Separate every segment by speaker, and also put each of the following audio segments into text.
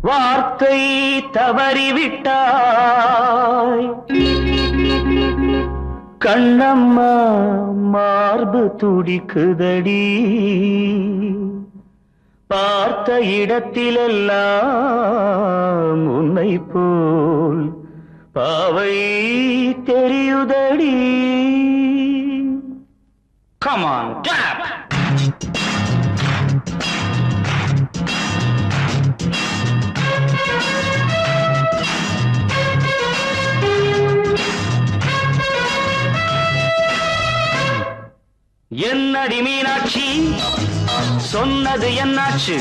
Speaker 1: வார்த்தை தவறிவிட்டாய் கண்ணம்மா மார்பு துடிக்குதடி பார்த்த இடத்திலெல்லாம் உன்னை போல் பாவை தெரியுதடி. Come on, clap! என்னடி மீனாட்சி சொன்னது என்னாச்சு?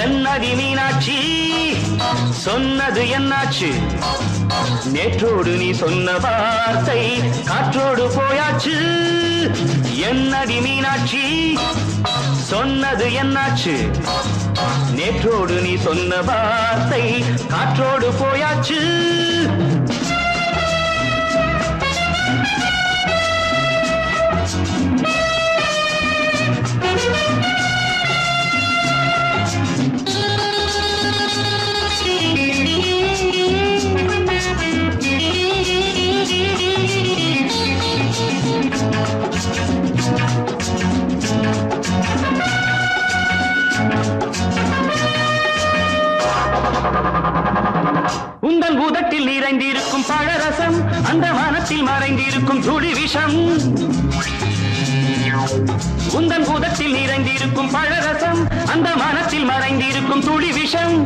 Speaker 1: என்னடி மீனாட்சி சொன்னது என்னாச்சு? நேற்றோடு நீ சொன்ன வார்த்தை காற்றோடு போயாச்சு. என்னடி மீனாட்சி சொன்னது என்னாச்சு? நேற்றோடு நீ சொன்ன வார்த்தை காற்றோடு போயாச்சு. உந்தன் பூதத்தில் நிறைந்திருக்கும் பழரசம் அந்த வானத்தில் மறைந்திருக்கும் துளி விஷம். உந்தன் பூதத்தில் நிறைந்திருக்கும் பழரசம் அந்த வானத்தில் மறைந்திருக்கும் துளி விஷம்.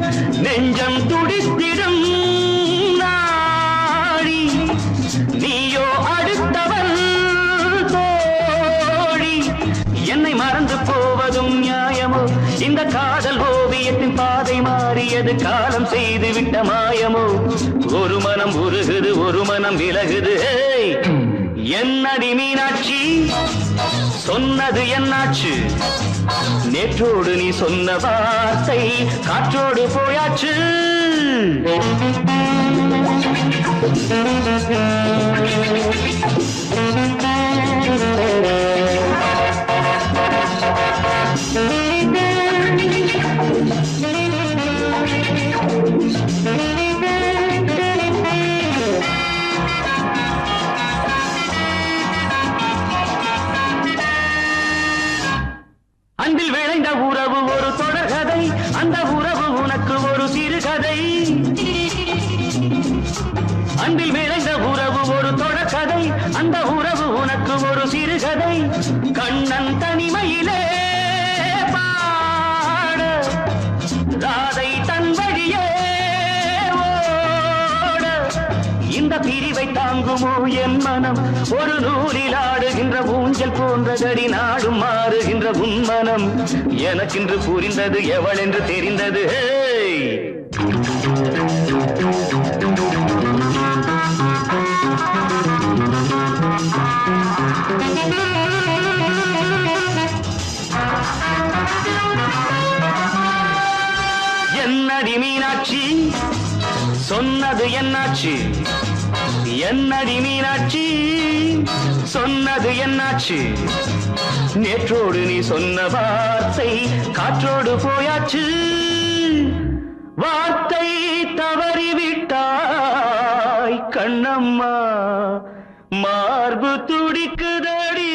Speaker 1: நெஞ்சம் துடித்திடும் நாடி நீயோ அடுத்தவள் தோழி. என்னை மறந்து போவதும் நியாயமோ? இந்த காதல் ஓவியத்தின் பாதை மாறியது காலம் செய்து விட்ட மாயமோ? ஒரு மனம் உருகுது ஒரு மனம் விலகுது. என்னடி மீனாட்சி சொன்னது என்னாச்சு? நேற்றோடு நீ சொன்ன வார்த்தை காற்றோடு போயாச்சு. அன்பில் விளைந்த உறவு ஒரு தொடர்கதை, அந்த உறவு உனக்கு ஒரு சிறுகதை. அன்பில் விளைந்த உறவு ஒரு தொடர்கதை, அந்த உறவு உனக்கு ஒரு சிறுகதை. கண்ணன் தனிமையிலே பாட ராதை தன் வழியே ஓட. இந்த பிரிவை தாங்குமோ என் மனம்? ஒரு நூலில் ஆடுகின்ற ஊஞ்சல் போன்றதடி நாடும் மாறுகின்ற உன்மனம். எனக்கென்று புரிந்தது எவள் என்று தெரிந்தது. என்னடி மீனாட்சி சொன்னது என்னாச்சு? என்னடி மீனாட்சி சொன்னது என்னாச்சு? நேற்றோடு நீ சொன்ன வார்த்தை காற்றோடு போயாச்சு. வார்த்தை தவறிவிட்டாய் கண்ணம்மா மார்பு துடிக்குதடி.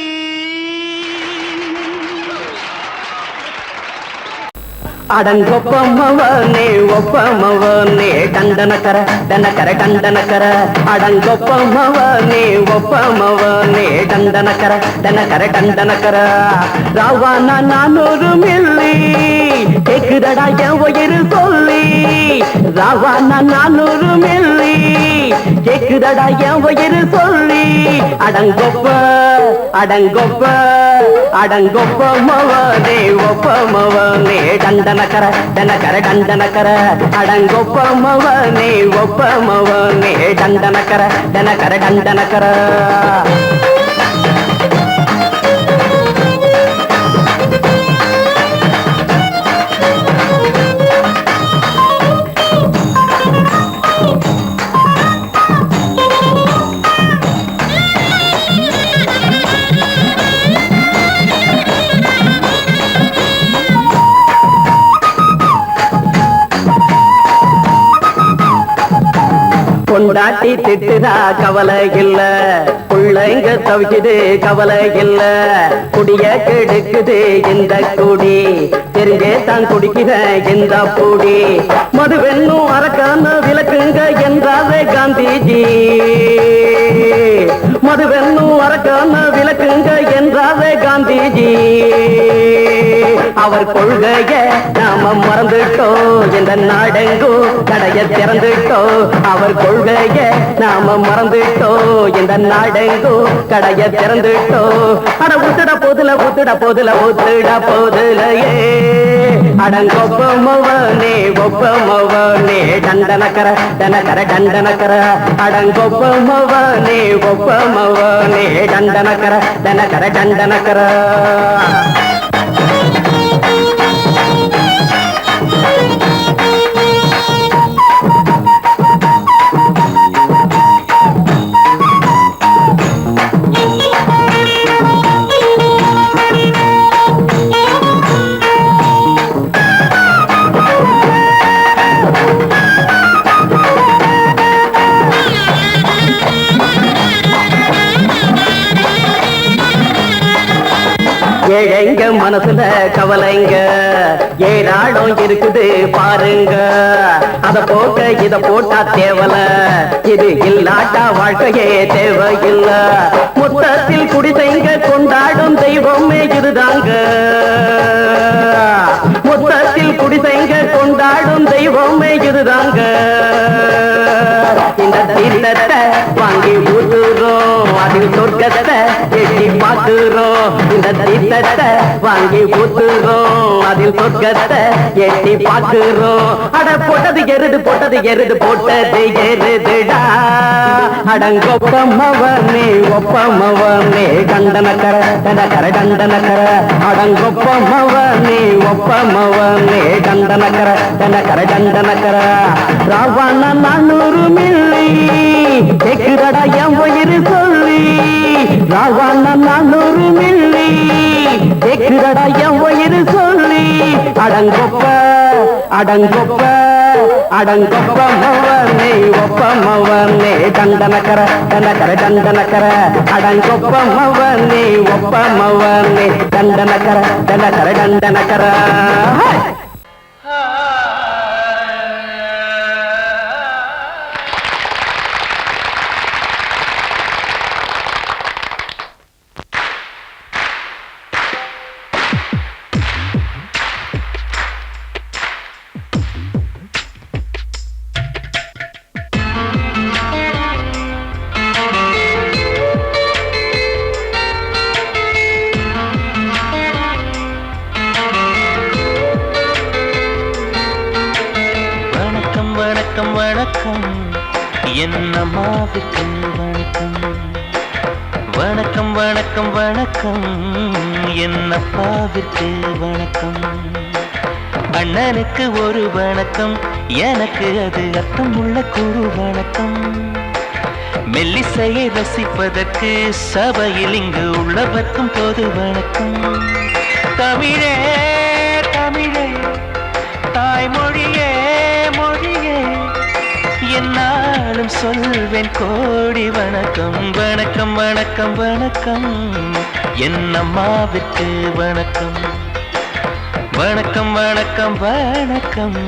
Speaker 2: அடங்கொப்பமவனே ஒப்பமவனே டண்டனக்கர டனக்கர டண்டனக்கர. அடங்கொப்பமவனே ஒப்பமவனே டண்டனக்கர டனக்கர டண்டனக்கர. ராவானா 400 மில்லி கேக்குதடா என் உயிர் சொல்லி. ராவானா 400 மில்லி கேக்குதடா என் உயிர் சொல்லி. அடங்கொப்ப அடங்கொப்ப அடங்கொப்பமவனே ஒப்பமவனே டண்டனக்கர டனக்கர டண்டனக்கர. அடங்கொப்பமவனே ஒப்பமவனே டண்டனக்கர டனக்கர டண்டனக்கர. பொண்டாட்டி திட்டுதா கவலை இல்ல, புள்ளைங்க தவிக்குது கவலை இல்ல, குடிய கெடுக்குது இந்த குடி, தெரிஞ்சே தான் குடிக்கிற இந்த பூடி, மதுவென்னும் அரக்கான விளக்குங்க என்றாவே காந்திஜி, மதுவென்னும் அரக்கான விளக்குங்க என்றாவே காந்திஜி. அவர் கொள்கைய நாம மறந்துட்டோம், இந்த நாடெங்கும் கடைய திறந்துட்டோம். அவர் கொள்கைய நாம மறந்துட்டோம், இந்த நாடெங்கும் கடைய திறந்துட்டோம். அட ஊத்துட போதுல ஊத்துட போதுல ஊத்துட போதுலையே, அடங்கொப்பமவனே ஒப்பமவனே டண்டனக்கர டனக்கர டண்டனக்கர, அடங்கொப்பமவனே ஒப்பமவனே டண்டனக்கர டனக்கர டண்டனக்கர. ஏழைங்க மனசுல கவலைங்க ஏராளம் இருக்குது பாருங்க, அத போக்க இத போட்டா தேவல, இது இல்லாட்டா வாழ்க்கையே தேவையில்ல. மொத்தத்தில் குடிசைங்க கொண்டாடும் தெய்வமே இதுதாங்க, மொத்தத்தில் குடிசைங்க கொண்டாடும் தெய்வமே இதுதாங்க. இந்த தீர்த்தத்தை வாங்கி ஊத்துறோம், அதில் சொர்க்கத்தை எட்டி பார்க்கிறோம். இந்த தீர்த்தத்தை வாங்கி ஊத்துறோம், அதில் சொர்க்கத்தை எட்டி பார்க்கிறோம். அட போட்டது எருது போட்டது எருது போட்டது எருதுடா, அடங்கொப்பமவனே ஒப்பமவனே டண்டனக்கர டனக்கர டண்டனக்கர, அடங்கொப்பமவனே ஒப்பமவனே டண்டனக்கர டனக்கர டண்டனக்கர. ராவண 400 மில்லி கேக்குதடா என் உயிர் சொல்லி, ராவண 400 மில்லி கேக்குதடா என் உயிர் சொல்லி, அடங்கொப்ப அடங்கொப்ப அடங்கொப்பமவனே ஒப்பமவனே டண்டனக்கர டனக்கர டண்டனக்கர, அடங்கொப்பமவனே ஒப்பமவனே டண்டனக்கர டனக்கர டண்டனக்கர.
Speaker 3: வணக்கம் வணக்கம் என்னம்மாவுக்கு வணக்கம், வணக்கம் வணக்கம் வணக்கம் என்னப்பாவிற்கு வணக்கம், அண்ணனுக்கு ஒரு வணக்கம் எனக்கு அது அர்த்தமுள்ள குரு வணக்கம், மெல்லிசையை ரசிப்பதற்கு சபையில் இங்கு உள்ளவர்க்கும் பொது வணக்கம். தமிழே தமிழே தாய்மொழியே மொழியே என்னாலும் சொல்வேன் கோடி வணக்கம், வணக்கம் வணக்கம் வணக்கம் என்னம்மாவிற்கு வணக்கம், வணக்கம் வணக்கம் வணக்கம்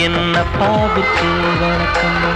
Speaker 3: என்னப்பாவிற்கு வணக்கம்.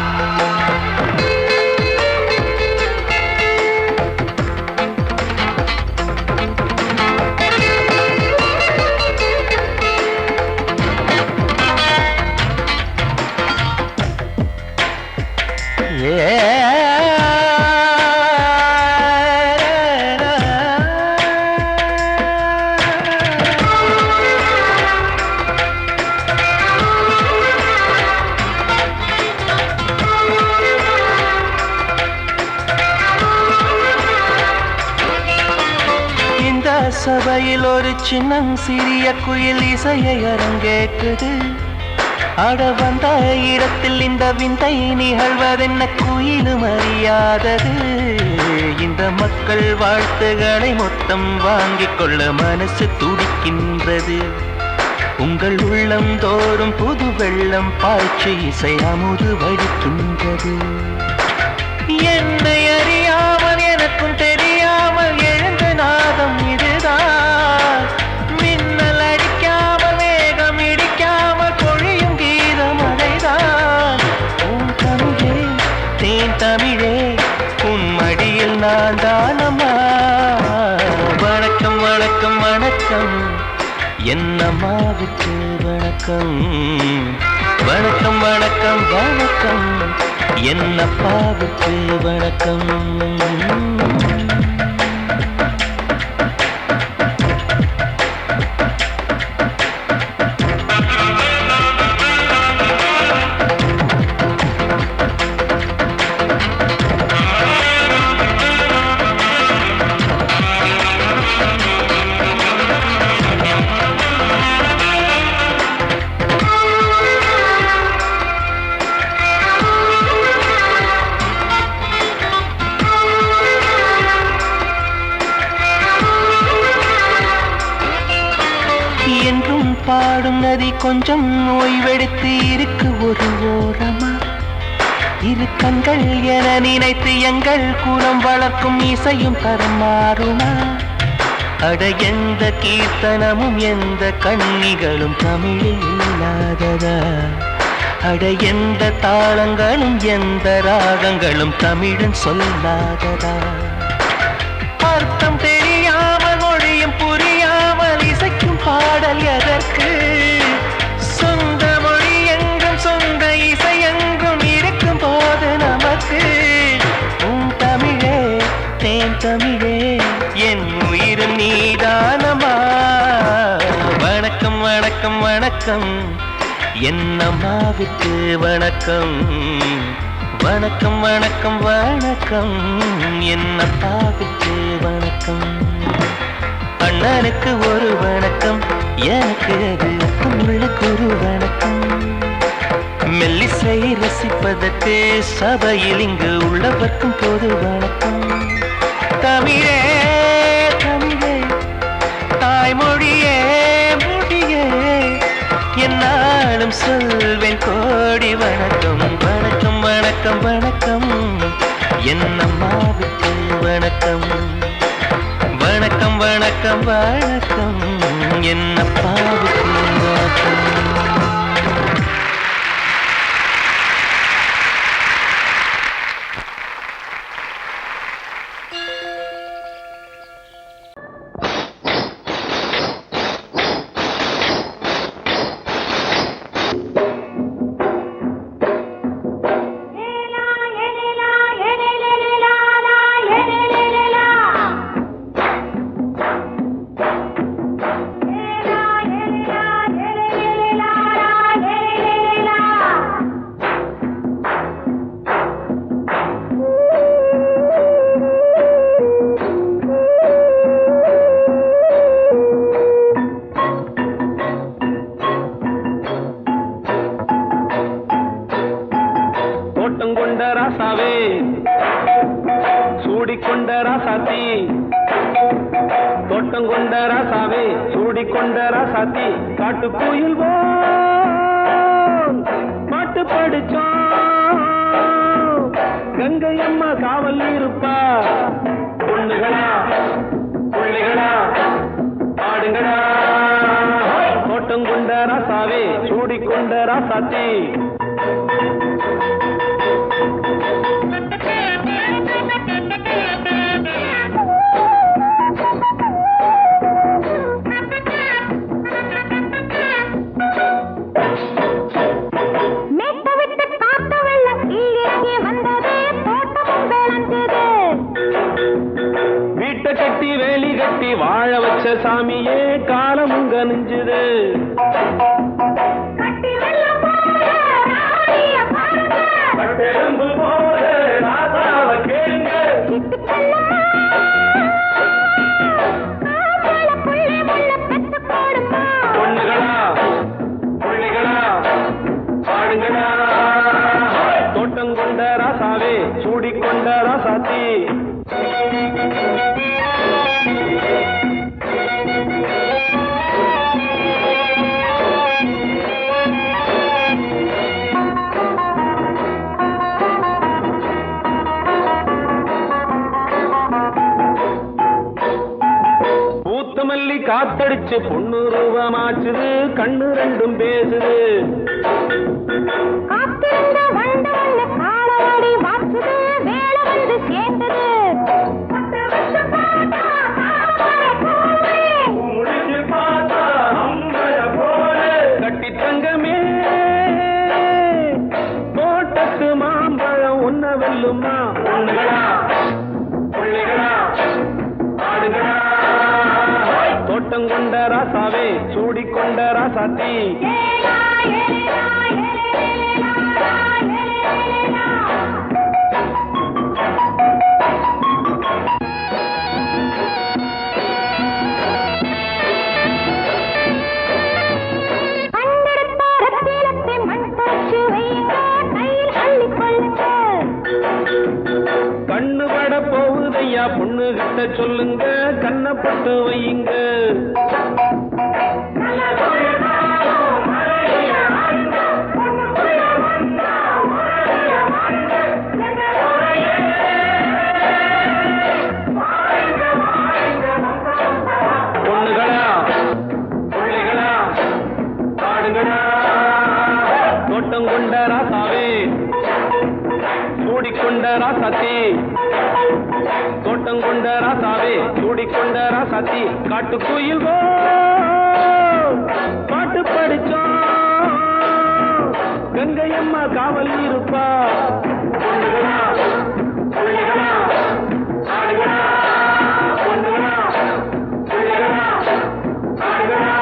Speaker 3: சபையில் ஒரு சின்னம் சிறிய குயில் இசையை அரங்கேற்றது, ஆட வந்த இடத்தில் இந்த விந்தை நிகழ்வதென்ன குயிலும் அறியாதது, இந்த மக்கள் வாழ்த்துகளை மொத்தம் வாங்கிக் கொள்ள மனசு துடிக்கின்றது, உங்கள் உள்ளம் தோறும் புது வெள்ளம் பாய்ச்சி இசை அமுது வடிக்கின்றது. என்னை அறியாமல் எனக்கும் தெரியாமல் எழுந்த நாதம் இதுதான். மின்னல் அடிக்காமல் மேகம் இடிக்காமல் பொழியும் கீதம் அதைதான். உன் தமிழே தேன் தமிழே உன் மடியில் நான் தானம்மா. வணக்கம் வணக்கம் வணக்கம் என் அம்மாவுக்கு வணக்கம். வணக்கம் வணக்கம் வணக்கம் என் அப்பாவுக்கு வணக்கம். என்றும் பாடும் நதி கொஞ்சம் ஓய்வெடுத்து இருக்கு ஒரு ஓரமா. இரு கண்கள் என நினைத்து எங்கள் குலம் வளர்க்கும் இசையும் தரம் மாறுமா. அட எந்த கீர்த்தனமும் எந்த கண்ணிகளும் தமிழில் இல்லாததா. அட எந்த தாளங்களும் எந்த ராகங்களும் தமிழன் சொல்லாததா. அர்த்தம் தெரியாமல் மொழியும் புரியாமல் இசைக்கும் பாடல் எதற்கு. சொந்த மொழி எங்கும் சொந்த இசை எங்கும் இருக்கும் போது நமக்கு. உன் தமிழே தேன் தமிழே என் உயிரும் நீதானமா. வணக்கம் வணக்கம் வணக்கம் என் அம்மாவுக்கு வணக்கம். வணக்கம் வணக்கம் வணக்கம் என் அப்பாவுக்கு வணக்கம். அண்ணனுக்கு ஒரு வணக்கம் எனக்கு அது உள்ளுக்கு ஒரு வணக்கம். மெல்லிசை ரசிப்பதற்கு சபையில் இங்கு உள்ளவர்க்கும் பொது வணக்கம். தமிழே தமிழே தாய்மொழியே மொழியே என்னாலும் சொல்வேன் கோடி வணக்கம். வணக்கம் வணக்கம் வணக்கம் என் அம்மாவுக்கு வணக்கம். வணக்கம் வணக்கம் வணக்கம் என் அப்பாவுக்கு வணக்கம்.
Speaker 1: தோட்டங்கொண்ட ராசாவே சூடிக்கொண்ட ராசாத்தி காட்டுக்குயில் பாட்டு படிச்சோம். கங்கை அம்மா காவல் இருப்பா. பொண்ணுகளா பிள்ளைகளா ஆடுங்களா. தோட்டங்கொண்ட ராசாவே சூடிக்கொண்ட ராசாத்தி. கட்டி வேலி கட்டி வாழ வச்ச சாமியே காலமும் கனிஞ்சுது. பொண்ணுகளா பிள்ளைகளா பாடுங்களா. தோட்டங்கொண்ட ராசாவே சூடிக்கொண்ட ராசாத்தி. காத்தடிச்சு பொண்ணு ரூபமாச்சுது கண்ணு ரெண்டும் பேசுது கட்டி தங்கமே தோட்டத்து மாம்பழம் ஒன்ன வெல்லுமா தோட்டம் கொண்ட ராசாவே சூடிக்கொண்ட ராசாத்தி கண்ணு பட போகுதையா பொண்ணு கிட்ட சொல்லுங்க கண்ணப்பட்டு வையுங்க பொண்ணுகளா பிள்ளைகளா பாடுங்களா தோட்டம் கொண்ட ராசாவே சூடிக்கொண்ட ராசாத்தி தோட்டம் கொண்ட ராசாவே சூடிக்கொண்ட ராசாத்தி காட்டுக்குயில் பாட்டு படிச்சோம் கங்கையம்மா காவல் இருப்பா பொண்ணுகளா பிள்ளைகளா ஆடுகளா பொண்ணுகளா பிள்ளைகளா ஆடுகளா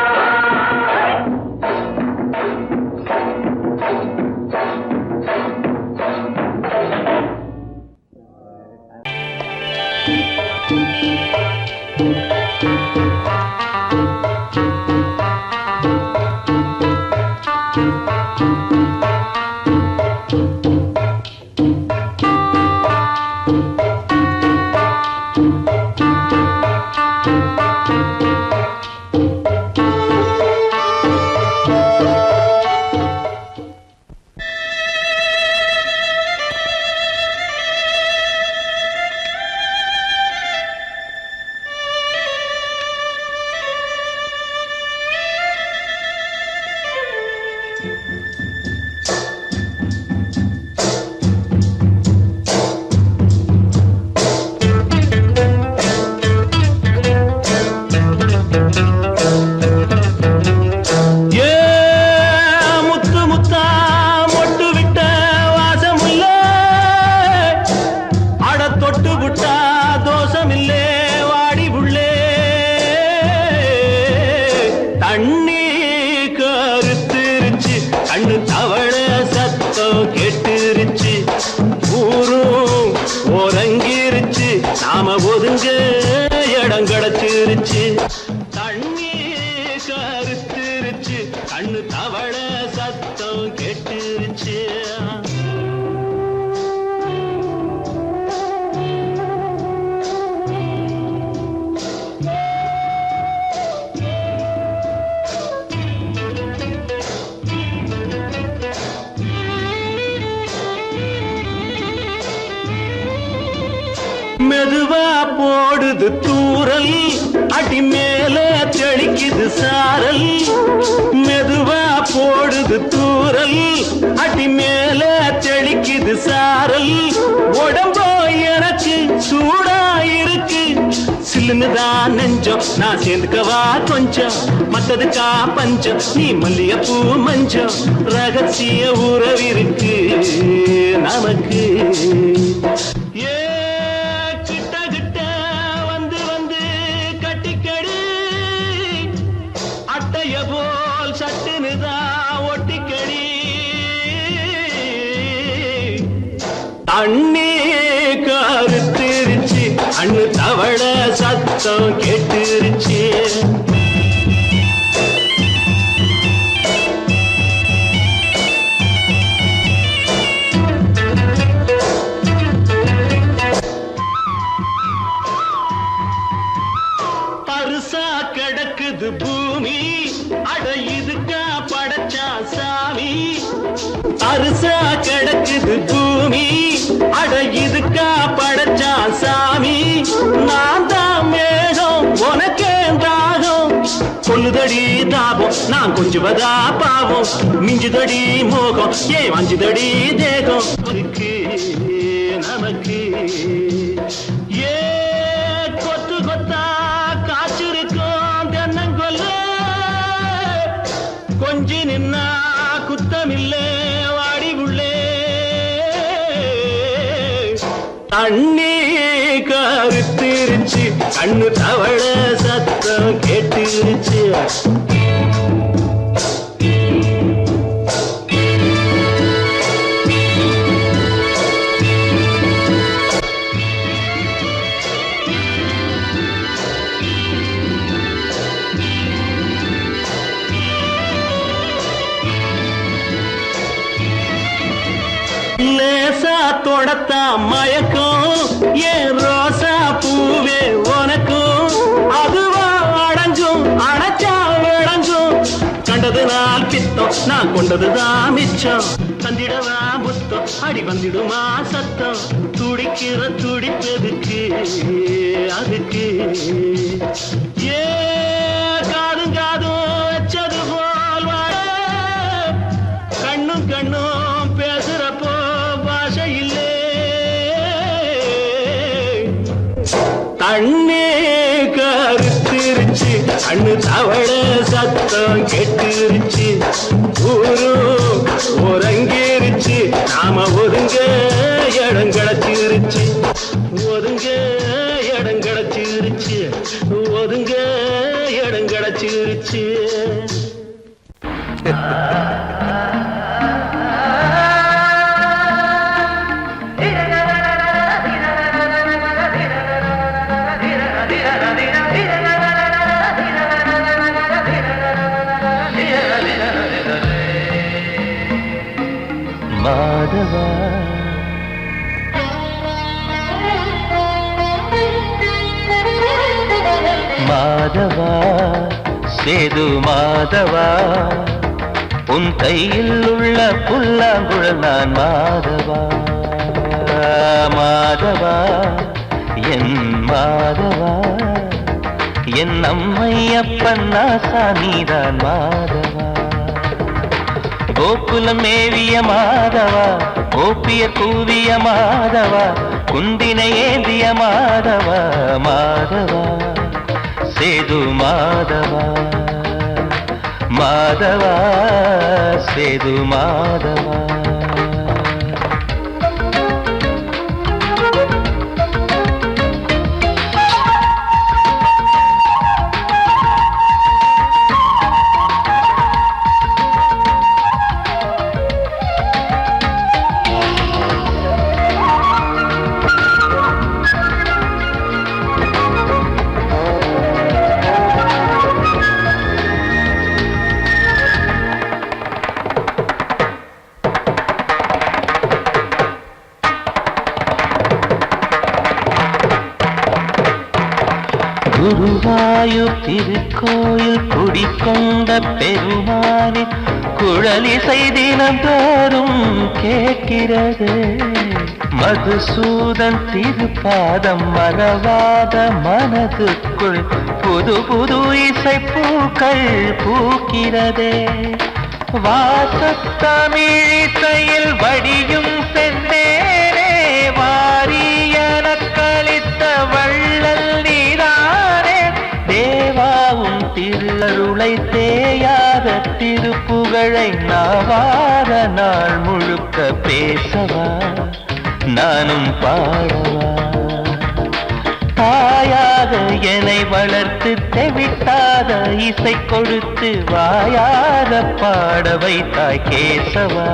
Speaker 1: நாம ஒதுங்க இடம் கிடைச்சிருச்சு தண்ணி கருத்துருச்சு கண்ணு தவள சத்தம் கெட்டுருச்சு மெதுவா போடுது தூரல் அடி மேல தெளிக்குது சாரல் மெதுவா போடுது தூரல் அடி மேல தெளிக்குது சாரல் உடம்போ எனக்கு சூடா இருக்கு சில்லுன்னுதான் நெஞ்சம் நான் சேர்ந்துக்கவா கொஞ்சம் மத்ததுக்கா பஞ்சம் நீ மல்லிகைப்பூ மஞ்சம் ரகசிய உறவிருக்கு நமக்கு போல் சட்டுனுதா ஒட்டிக்கடி தண்ணி கருத்திருச்சு அண்ணு தவள சத்தம் கேட்டுருச்சு பருசா கிடக்குது பூமி அட இதுக்கா படைச்சா சாமி அரிசா கிடக்குது பூமி அட இதுக்கா படைச்சா சாமி நான் தான் மேகம் உனக்கே தாகம்
Speaker 4: கூடுதடி தாபம் நான் கொஞ்சுவதா பாவம் மிஞ்சுதடி மோகம் ஏன் வஞ்சுதடி தேகம் நமக்கு ஏ கொத்து கொத்தா காய்ச்சிருக்கும் தென்னங்கொல்ல கொஞ்சி நின்னா குத்தமில்லே வாடி உள்ளே தண்ணி கருத்திருச்சு கண்ணு தவள சத்தம் கேட்டுருச்சு லேசா தொடத்தா மயக்கம் ஏன் ரோசா பூவே உனக்கும் அதுவா அடைஞ்சும் அடைச்சா விளைஞ்சும் கண்டது நாள் பித்தம் நான் கொண்டதுதான் மிச்சம் தந்திடவா புத்தம் அடி வந்திடுமா சத்தம் துடிக்கிற துடிப்பதுக்கு அதுக்கு ஏ காதும் காதும் வச்சது போல் வாழ கண்ணும் கண்ணும் பேசுறப்போ பாஷை இல்லே தண்ணே கருத்திருச்சு கண்ணு தவள சத்தம் கெட்டுருச்சு ஊரும் உறங்கிருச்சு நாம ஒதுங்க இடம் கிடைச்சிருச்சு ஒதுங்க இடம் கிடைச்சிருச்சு ஒதுங்க இடம் கிடைச்சிருச்சு
Speaker 3: மாதவா மாதவா சேது மாதவா உன் கையில் உள்ள புல்லாங்குழல் நான் மாதவா மாதவா என் மாதவா என் அம்மையப்பன் நாசா நீதான் மாதவா கோகுலம் மேவிய மாதவா கோப்பிய கூவிய மாதவா குந்தினை ஏந்திய மாதவா மாதவா சேது மாதவா மாதவா சேது மாதவா குருவாயூர் திருக்கோயில் குடிக்கொண்ட பெருமானி குழலிசை தினந்தோறும் கேட்கிறது மதுசூதன் திருப்பாதம் மறவாத மனதுக்குள் புது புது இசை பூக்கள் பூக்கிறதே வாசத்தமிழிசையில் வடியும் செந்தேனே வாரியன கழித்த வள்ளல் நீதானே தேவாவும் திருஅருளை தேயாத திருப்புகழை நாவார நாள் முழுக்க பேசவா நானும் பாடவா தாயாக என்னை வளர்த்து தெவிட்டாத இசை கொடுத்து வாயாத பாட வைத்தாய் கேசவா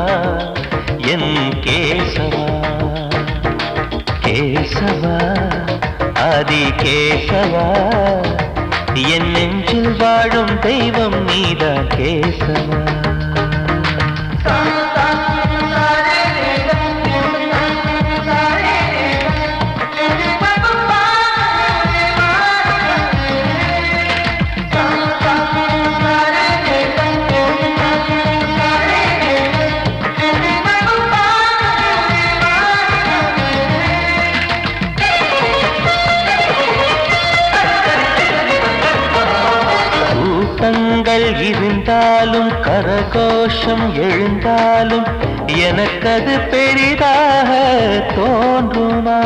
Speaker 3: என் கேசவா கேசவா ஆதி கேசவா என் நெஞ்சில் வாழும் தெய்வம் நீதான் கேசவா கண்கள் இருந்தாலும் கரகோஷம் எழுந்தாலும் எனக்கது பெரிதாக தோன்றுமா?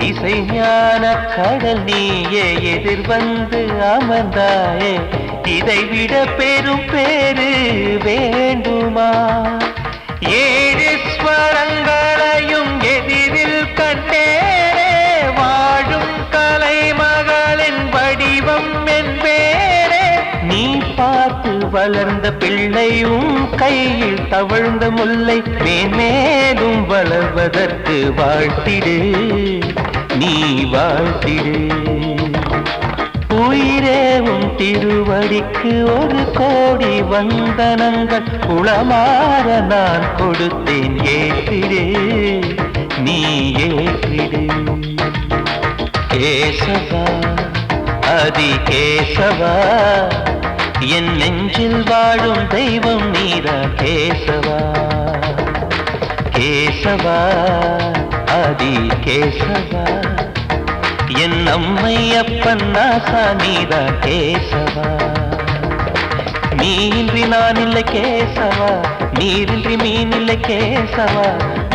Speaker 3: இசை ஞான கடல் நீயே எதிர்வந்து அமர்ந்தாயே, இதைவிட பெரும் பேரு வேண்டுமா? ஏழு ஸ்வரங்களையும் எதிரில் கண்டேனே, வாழும் கலைமகளின் வடிவம் என்பேனே. நீ பார்த்து வளர்ந்த பிள்ளையும் கையில் தவழ்ந்த முல்லை மேன்மேலும் வளர்வதற்கு வாழ்த்திடு, நீ வாழ்த்திடு. உயிரேவும் திருவடிக்கு ஒரு கோடி வந்தனங்கள் உளமாற நான் கொடுத்தேன், ஏற்றிடு, நீ ஏற்றிடு. கேசவா அதி கேசவா, என் நெஞ்சில் வாழும் தெய்வம் நீரா கேசவா. கேசவா அதி கேசவா, என் அம்மை அப்பன் நாசா நீரா கேசவா. நீன்றி நான் இல்லை கேசவா, நீரின்றி மீன் இல்லை கேசவா,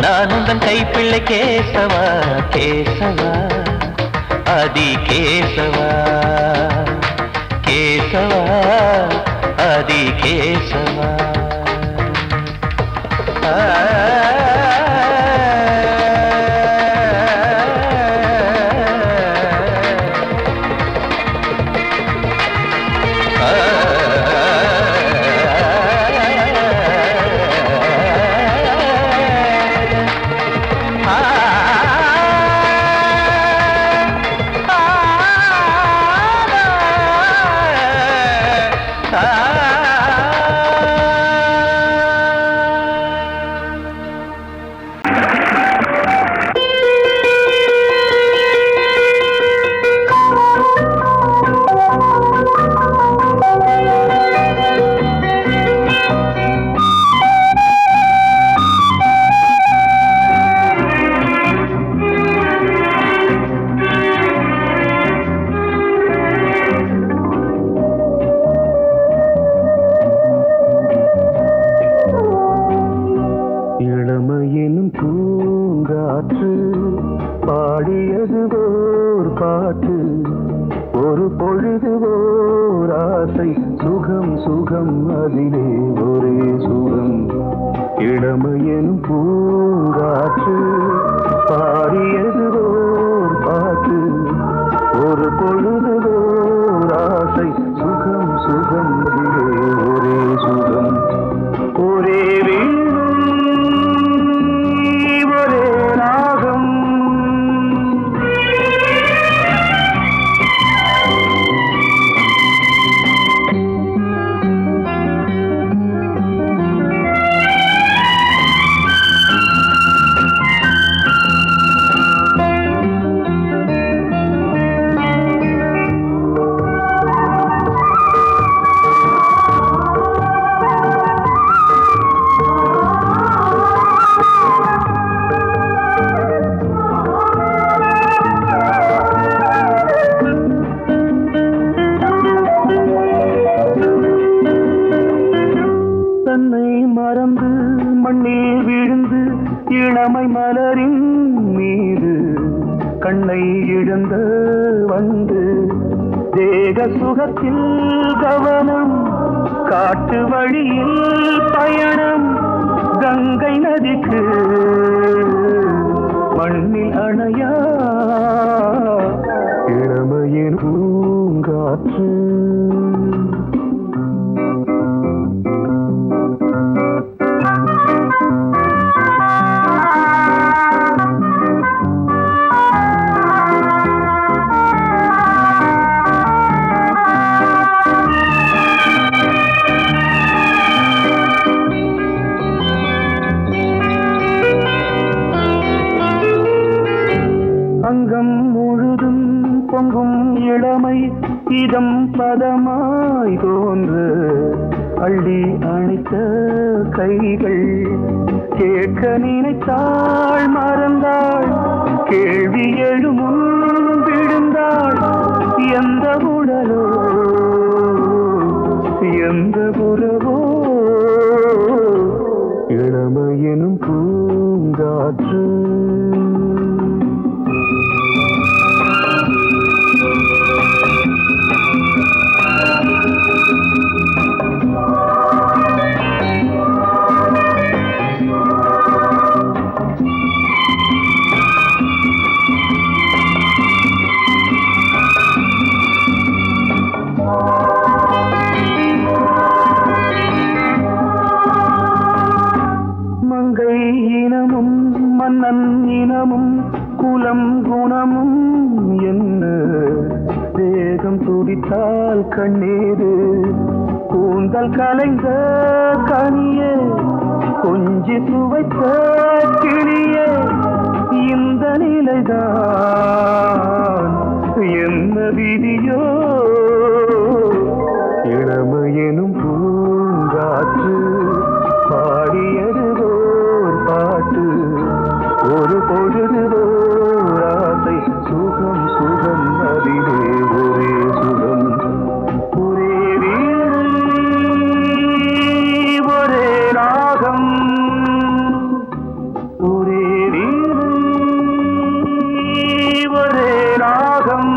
Speaker 3: நான் உந்தன் கைப்பிள்ளை கேசவா. கேசவா அதி கேசவா, கேசவா அதி கேசவா.
Speaker 1: சுகத்தில் கவனம், காட்டு வழியில் பயணம், கங்கை நதிக்கு மண்ணில் அணையா இளமையின் பூங்காற்று. அங்கம் முழுதும் பொங்கும் இளமை இதம் பதமாய் தோன்று, அள்ளி அணைத்த கைகள் கேட்க நினைத்தாள் மறந்தாள், கேள்வி எழுமுன் விழுந்தாள். எந்த உடலோ எந்த உறவோ இளமையெனும் பூங்காற்று மன்னன் இனமும் குலம் குணமும் என்ன தேகம் துடித்தால் கண்ணீரு கூந்தல் கலைந்த கனியே கொஞ்சி சுவைத்த கிளியே இந்த நிலைதான் என்ன விதியோ இளமையெனும் பூங்காற்று பாடியதுவோர் பாட்டு ஒரு பொழுதுவோர் ஆசை சுகம் சுகம் அதிலே ஒரே சுகம் ஒரே வீடு ஒரே ராகம் ஒரே வீடு ஒரே ராகம்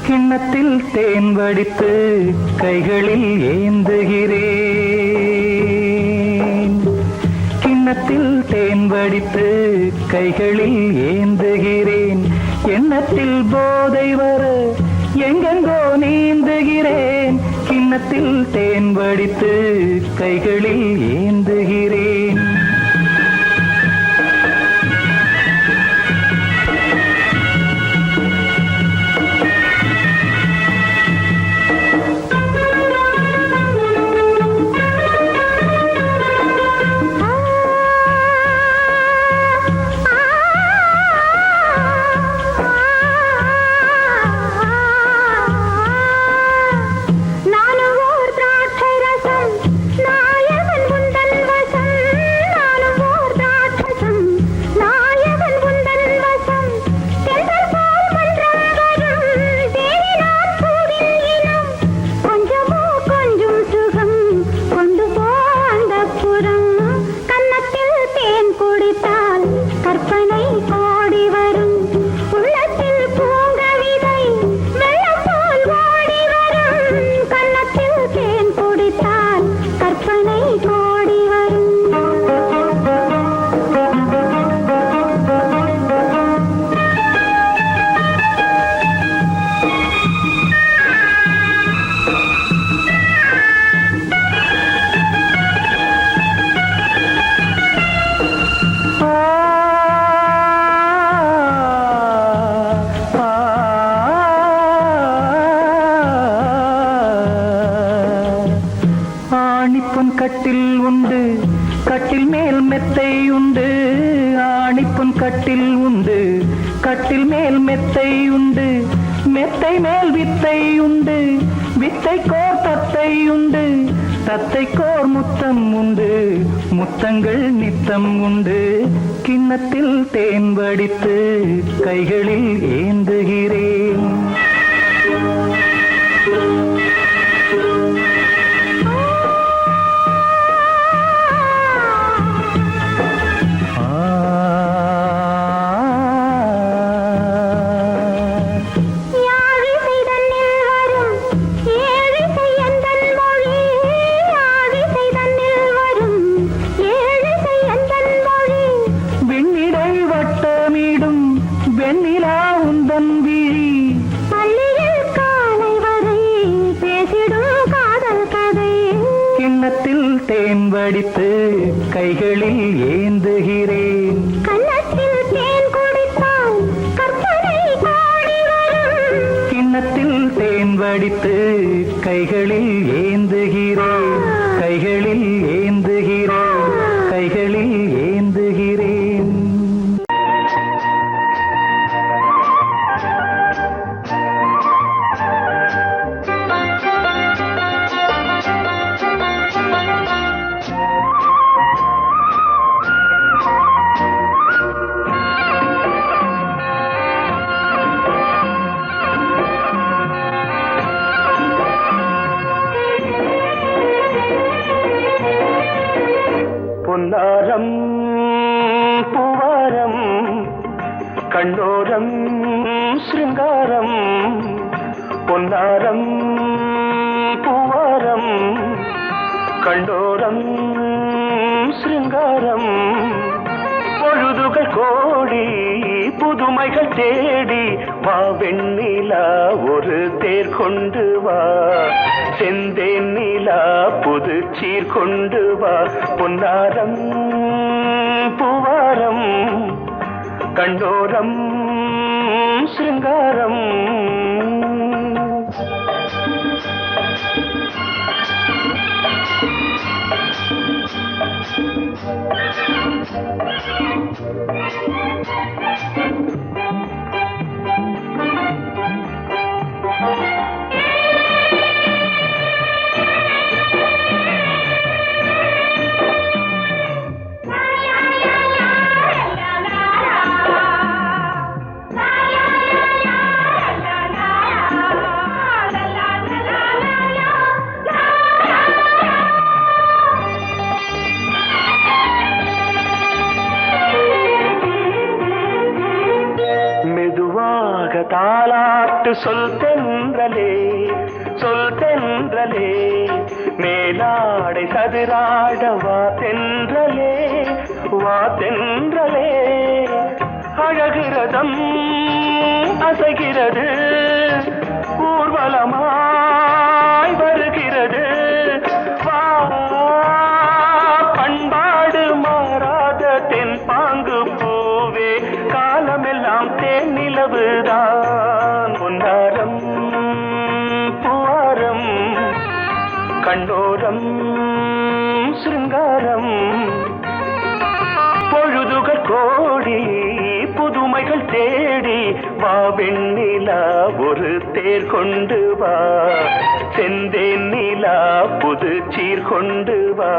Speaker 1: கிண்ணத்தில் தேன் வடித்து கைகளில் ஏந்துகிறேன் கிண்ணத்தில் தேன் வடித்து கைகளில் ஏந்துகிறேன் எண்ணத்தில் போதை வர எங்கெங்கோ நீந்துகிறேன் கிண்ணத்தில் தேன் வடித்து கைகளில் ஏந்துகிறேன் கட்டில் உண்டு கட்டில் மேல் மெத்தை உண்டு ஆணிப்பொன் கட்டில் உண்டு கட்டில் மேல் மெத்தை உண்டு மெத்தை மேல் வித்தை உண்டு வித்தை கோர் தத்தை உண்டு தத்தை கோர் முத்தம் உண்டு முத்தங்கள் நித்தம் உண்டு கிண்ணத்தில் தேன் வடித்து கைகளில் ஏந்துகிறேன்
Speaker 3: வடித்து கைகளில் ஏந்துகிறேன்.
Speaker 5: கன்னத்தில் தேன் குடித்தால் கற்பனை ஓடி வரும்.
Speaker 3: கிண்ணத்தில் தேன் வடித்து கைகளில் ஏந்துகிறேன். கைகளில் ஏந்துகிறேன். கைகளில் ஏந்துகிறேன்.
Speaker 1: பொன்னாரம் பூவாரம் கண்ணோரம் சிருங்காரம். பொன்னாரம் பூவாரம் கண்ணோரம் சிருங்காரம். பொழுதுகள் கோடி புதுமைகள் தேடி வா வெண்ணிலா ஒரு தேர் கொண்டு வா. செந்தேன் நிலா புது சீர் கொண்டு வா. பொன்னாரம் பூவாரம் கண்டோரம் சிருங்காரம். தாலாட்டு சொல் தென்றலே சொல் தென்றலே. மேலாடை சதுராட வா தென்றலே வா தென்றலே. அழகிறதம் அசைகிறது ஊர்வலமாய் வருகிறது. வா பண்பாடு மாறாத தென் பாங்கு பூவே காலமெல்லாம் தேன் நிலவுதான். பொன்னாரம் பூவாரம் கண்டோரம் சிருங்காரம். பொழுதுகள் கோடி புதுமைகள் தேடி வா வெண்ணிலா ஒரு தேர் கொண்டு வா. செந்தேன் நிலா புது சீர் கொண்டு வா.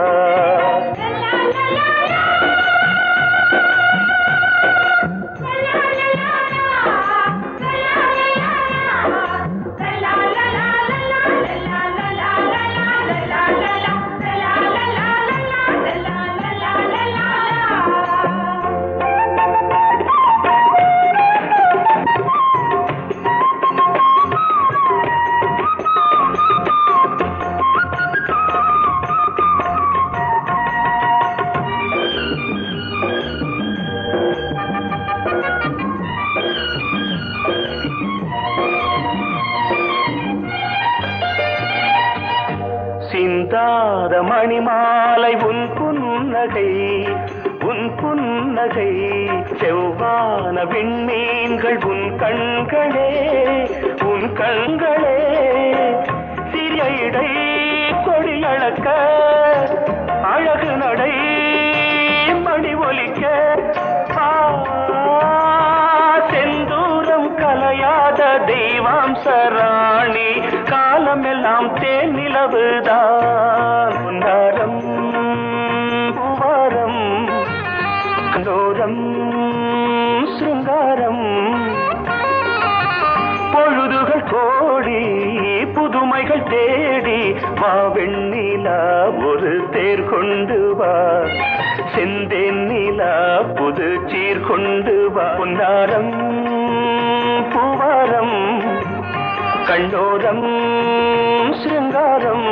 Speaker 1: சிந்தாத மணிமாலை உன் புன்னகை உன் புன்னகை. செவ்வான விண்மீன்கள் உன் கண்களே உன் கண்களே. சிறிய இடை கொடியளக்க அழகு நடை மணி ஒலிக்க. செந்தூரம் கலையாத தெய்வாம்சராணி காலமெல்லாம் தேன் நிலவுதான். பொன்னாரம் பூவாரம் கண்டோரம் சிருங்காரம். பொழுதுகள் கோடி புதுமைகள் தேடி வா வெண்ணிலா ஒரு தேர் கொண்டு வா. செந்தேன் நிலா புது சீர் கொண்டு வா. பொன்னாரம் பூவாரம் கண்டோரம் சிருங்காரம்.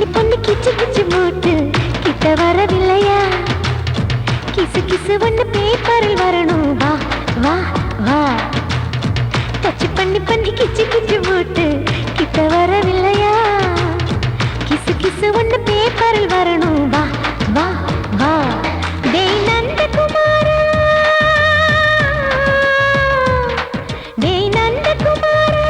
Speaker 5: பண்ணி பண்ணி கிச்சு கிச்சு மூட்டு கிட்ட வரவில்லையா கிசு கிசு ஒண்ணு பேப்பரில் வரணும் வா வா வா டச் பண்ணி பண்ணி கிச்சு கிச்சு மூட்டு கிட்ட வரவில்லையா கிசு கிசு ஒண்ணு பேப்பரில் வரணும் வா வா வா டேய் நந்தகுமாரா டேய் நந்தகுமாரா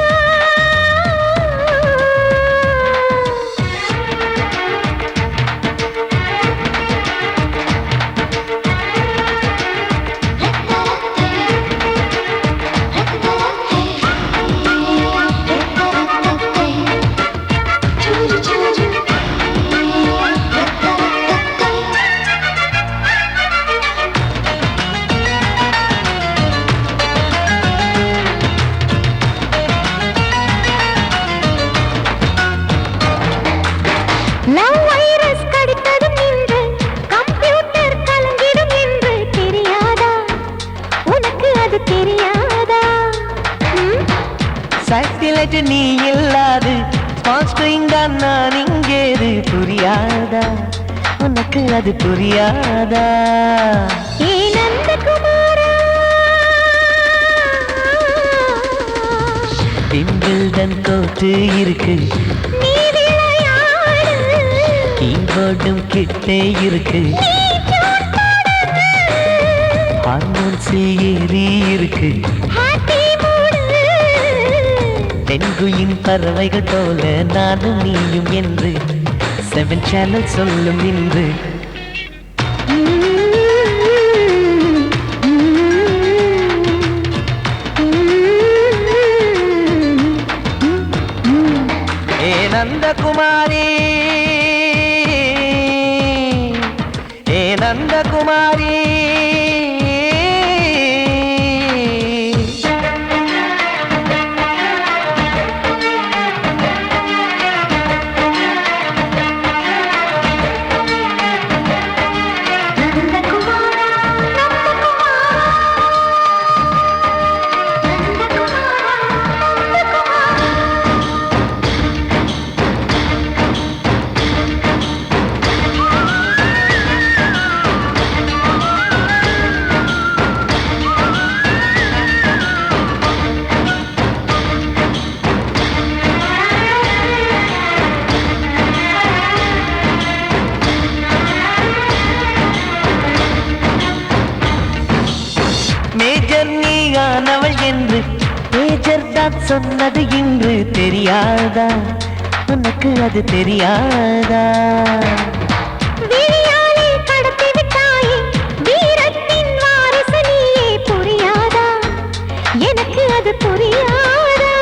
Speaker 5: லவ் வைரஸ் கடித்ததும் நின்று கம்ப்யூட்டர் கலங்கிடும் என்று தெரியாதா உனக்கு அது தெரியாதா
Speaker 3: சாட்டிலைட் நீ இல்லாது ஸ்கிரீன் தான் நான் இங்கேது புரியாதா உனக்கு அது புரியாதா
Speaker 5: ஏ நந்தகுமாரா
Speaker 3: விம்பிள்டன் கோட்டு இருக்கு
Speaker 5: நீ விளையாடு
Speaker 3: கீபோர்டும் கிட்டே இருக்கு ஹார்மோன்ஸில் ஏறி இருக்கு
Speaker 5: ஹாப்பி மூடு
Speaker 3: தென்குயின் பறவைகள் போல நானும் நீயும் என்று 7 சேனல் சொல்லும் இன்று ஏ நந்தகுமாரி ஏ நந்தகுமாரி மேஜர் நீயானவள் என்று மேஜர் தான் சொன்னது இன்று தெரியாதா உனக்கு அது தெரியாதா
Speaker 5: விழியாலே கடத்தி விட்டாயே வீரத்தின் வாரிசு நீயே புரியாதா எனக்கு அது புரியாதா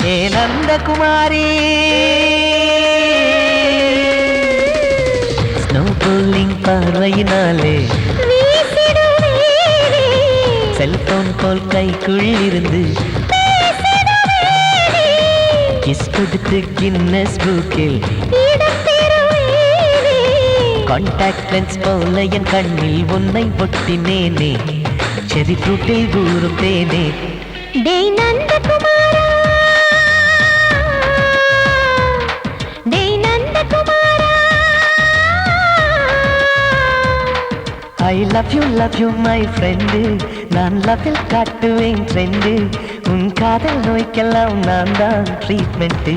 Speaker 3: ஏ நந்தகுமாரி ஸ்னோ போலிங் பார்வையினாலே
Speaker 5: வீசிடுவேனே
Speaker 3: செல்போன் போல் கைக்குள் இருந்து
Speaker 5: பேசிடுவேனே
Speaker 3: கிஸ் கொடுத்து கின்னஸ் புக்கில்
Speaker 5: இடம் பெறுவேனே
Speaker 3: கான்டாக்ட் லென்ஸ் போல என் கண்ணில் உன்னை ஒட்டினேனே செரி ஃப்ரூட்டில் ஊறும் தேனே
Speaker 5: டேய் நந்தகுமாரா டேய் நந்தகுமாரா
Speaker 3: I love you my friend நான் லவ்வில் காட்டுவேன் ட்ரெண்டு உன் காதல் நோய்க்கெல்லாம் நான் தான் ட்ரீட்மெண்ட்டு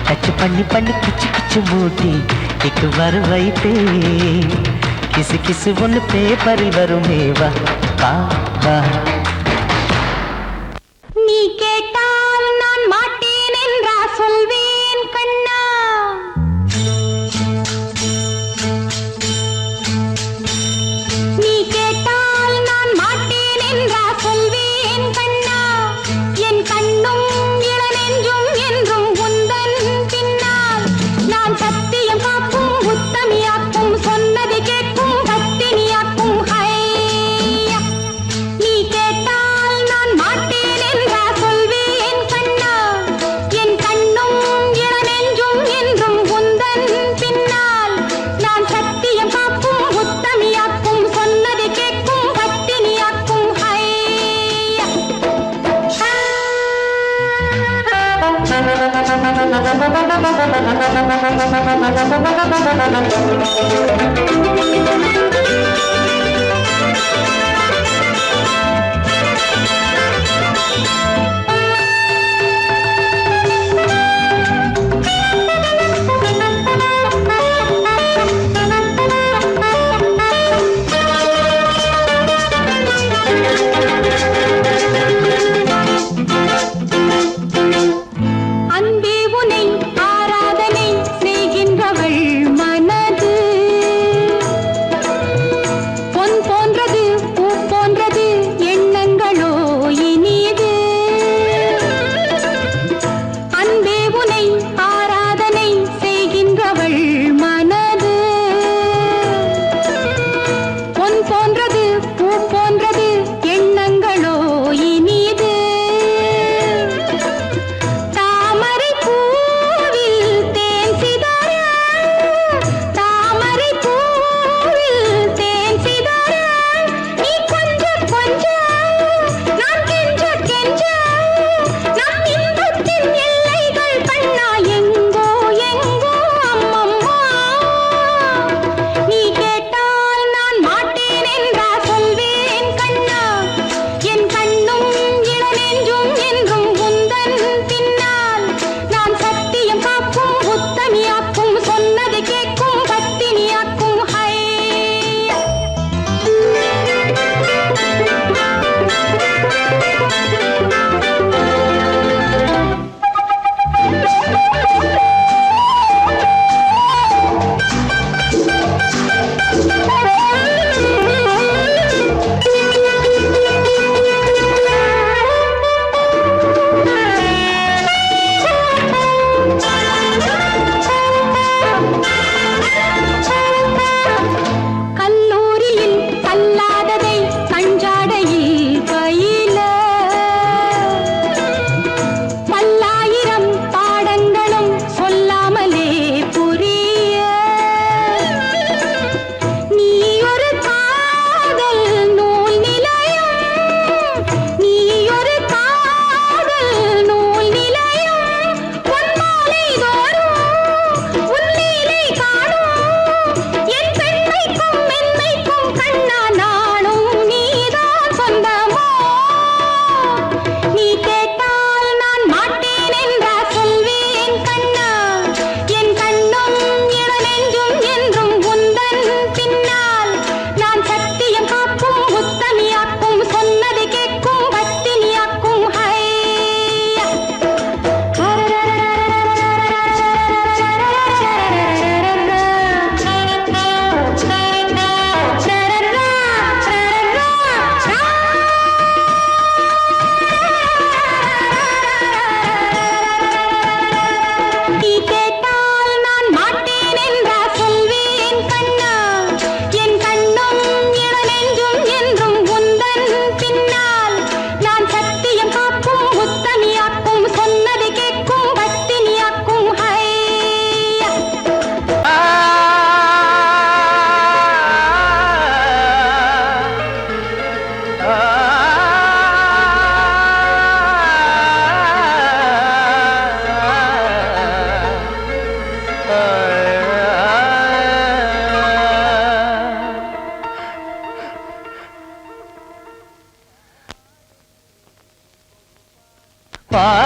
Speaker 3: டச் பண்ணி பண்ணி கிச்சு கிச்சு மூட்டி கிக்கு வர வைத்தே கிசு கிசு ஒன்று பேப்பரில் வருமே வா வா வா
Speaker 5: நீ கேட்டால் நான் மாட்டேன் என்றா சொல்வேன் கண்ணா நீ கேட்டால் நான் மாட்டேன் என்றா சொல்வேன் கண்ணா என் கண்ணும் இளநெஞ்சும் என்றும் உந்தன் பின்னால் நான் சத்தியம் காக்கும் உத்தமியாக்கும் சொன்னதை கேட்கும் பத்தினியாக்கும் ஹையா நீ கேட்டால்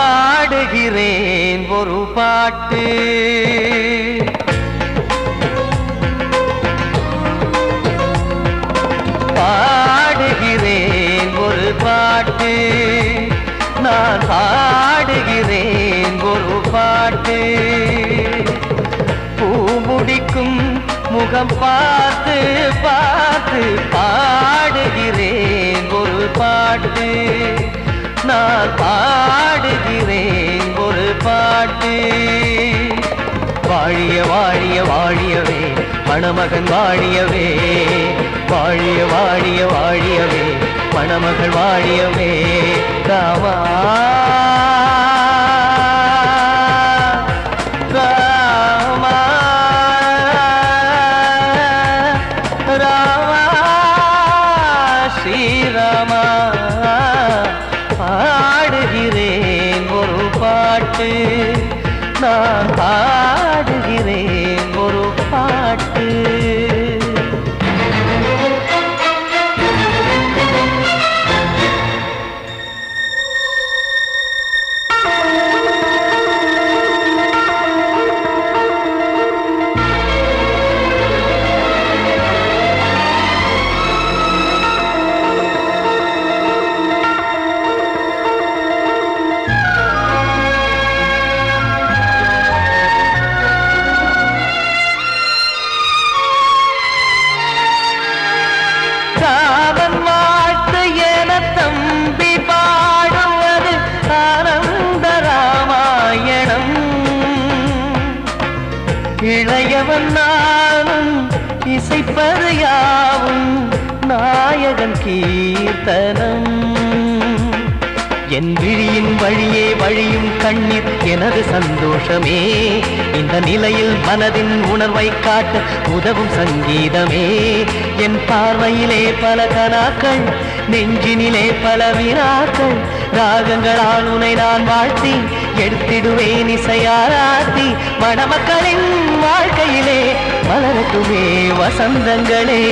Speaker 2: பாடுகிறேன் ஒரு பாட்டு பாடுகிறேன் ஒரு பாட்டு நான் பாடுகிறேன் ஒரு பாட்டு பூ முடிக்கும் முகம் பார்த்து பார்த்து பாடுகிறேன் ஒரு பாட்டு நான் பாடுகிறேன் ஒரு பாட்டு வாழிய வாழிய வாழியவே மணமகன் வாழியவே வாழிய வாழிய வாழியவே மணமகள் வாழியவே ராமா ராமா ராமா ஸ்ரீராமா பாடுகிறேன் ஒரு பாட்டு
Speaker 3: நான் பாடுகிறேன் ஒரு பாட்டு. ராமன் வாழ்த்து என தம்பி பாடுவது ஆனந்த ராமாயணம். இளையவன் நானும் இசைப்பது யாவும் நாயகன் கீர்த்தனம். என் விழியின் வழியே வழியும் கண்ணீர் எனது சந்தோஷமே. இந்த நிலையில் மனதின் உணர்வை காட்ட உதவும் சங்கீதமே. என் பார்வையிலே பல கனாக்கள், நெஞ்சினிலே பல வினாக்கள். ராகங்களால் உனை நான் வாழ்த்தி எடுத்திடுவேன் இசையாராத்தி. மணமக்களின் வாழ்க்கையிலே மலரட்டுமே வசந்தங்களே.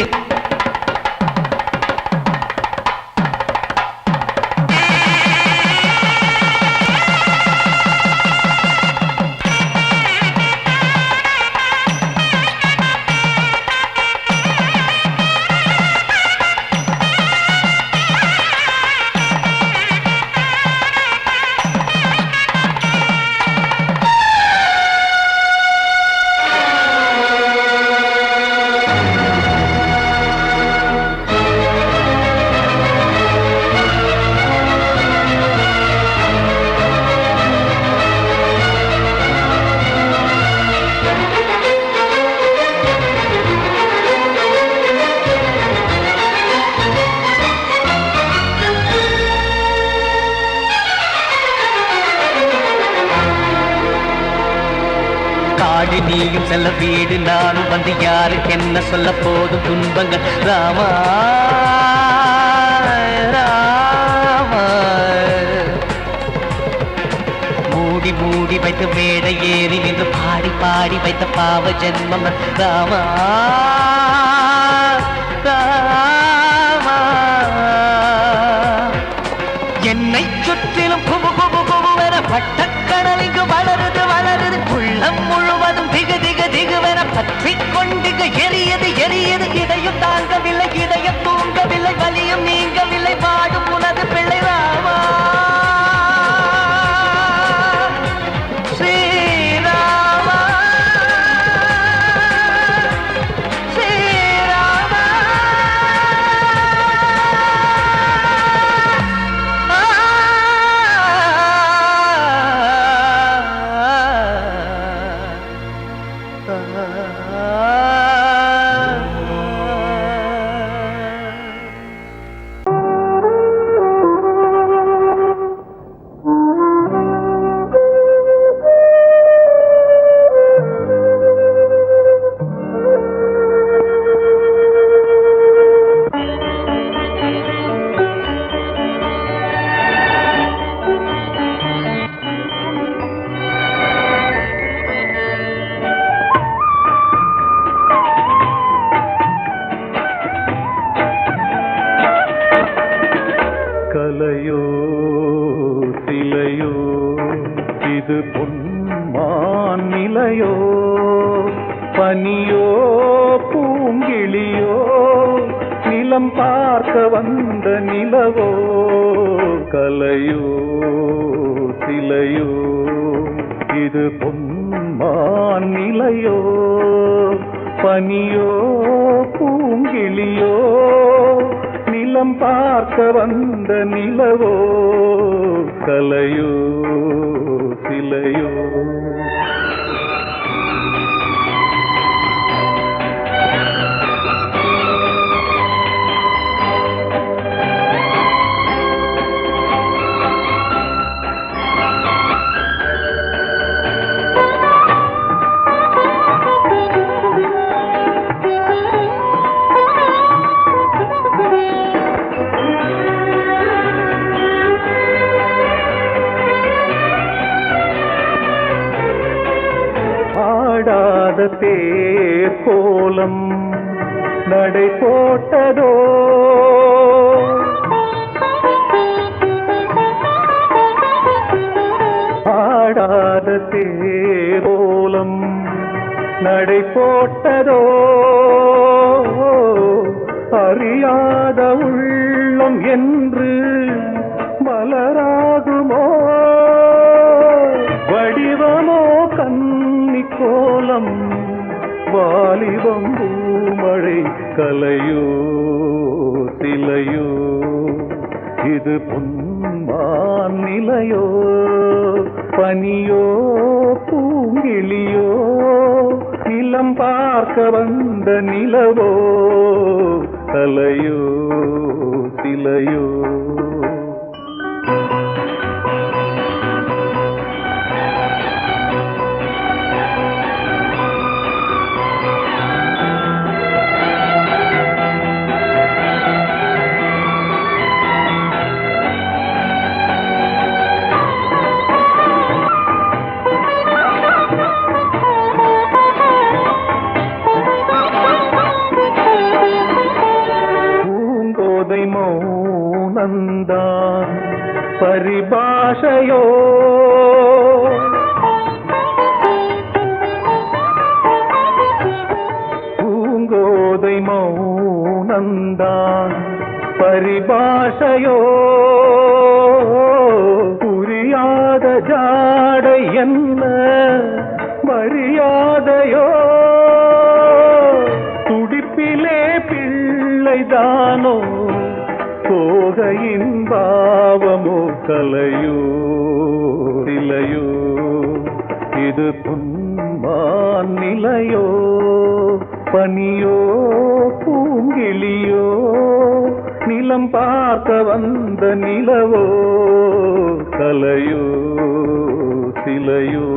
Speaker 3: காடு நீயும் செல்ல வீடு நானும் வந்து யாருக்கு என்ன சொல்ல போதும் துன்பங்கள். ராமா ராமா மூடி மூடி வைத்து மேடை ஏறி நின்று பாடி பாடி வைத்த பாவ ஜென்மம். ராமா ராமா என்னை சுற்றிலும் குபு குபு குபுவென பட்டக்கடல் இங்கு வளருது வளருது. உள்ளம் முழுவதும் திகு திகு திகுவென பற்றி கொண்டிக எரியது எரியது. இதையும் தாங்கவில்லை இதயம் தூங்கவில்லை வலியும் நீங்கவில்லை வாடும் உனது பிள்ளை ராமா ஸ்ரீராமா ஸ்ரீராமா.
Speaker 6: கலையோ சிலையோ இது பொன்மான் நிலையோ பனியோ பூங்கிளியோ நிலம் பார்க்க வந்த நிலவோ. கலையோ சிலையோ இது பொன்மான் நிலையோ பனியோ பூங்கிளியோ நிலம் பார்க்க வந்த நிலவோ. கலையோ சிலையோ ஆடாத தேர் கோலம் நடை போட்டதோ ஆடாத தேரோலம் நடை போட்டதோ அறியாத உள்ளம் என்று மலராகுமோ வடிவமோ கன்னி கோலம் வாலிபம் பூமழை கலையோ சிலையோ இது பொன்மான் நிலையோ பனியோ பூங்கிளியோ நிலம் பார்க்க வந்த நிலவோ கலையோ சிலையோ மௌனந்தான் பரிபாஷையோ பூங்கோதை மௌனந்தான் பரிபாஷையோ புரியாத ஜாடை என்ன மரியாதையோ துடிப்பிலே பிள்ளைதானோ போகையின் பாவமோ கலையோ சிலையோ இது பொன்மான் நிலையோ பனியோ பூங்கிளியோ நிலம் பார்க்க வந்த நிலவோ கலையோ சிலையோ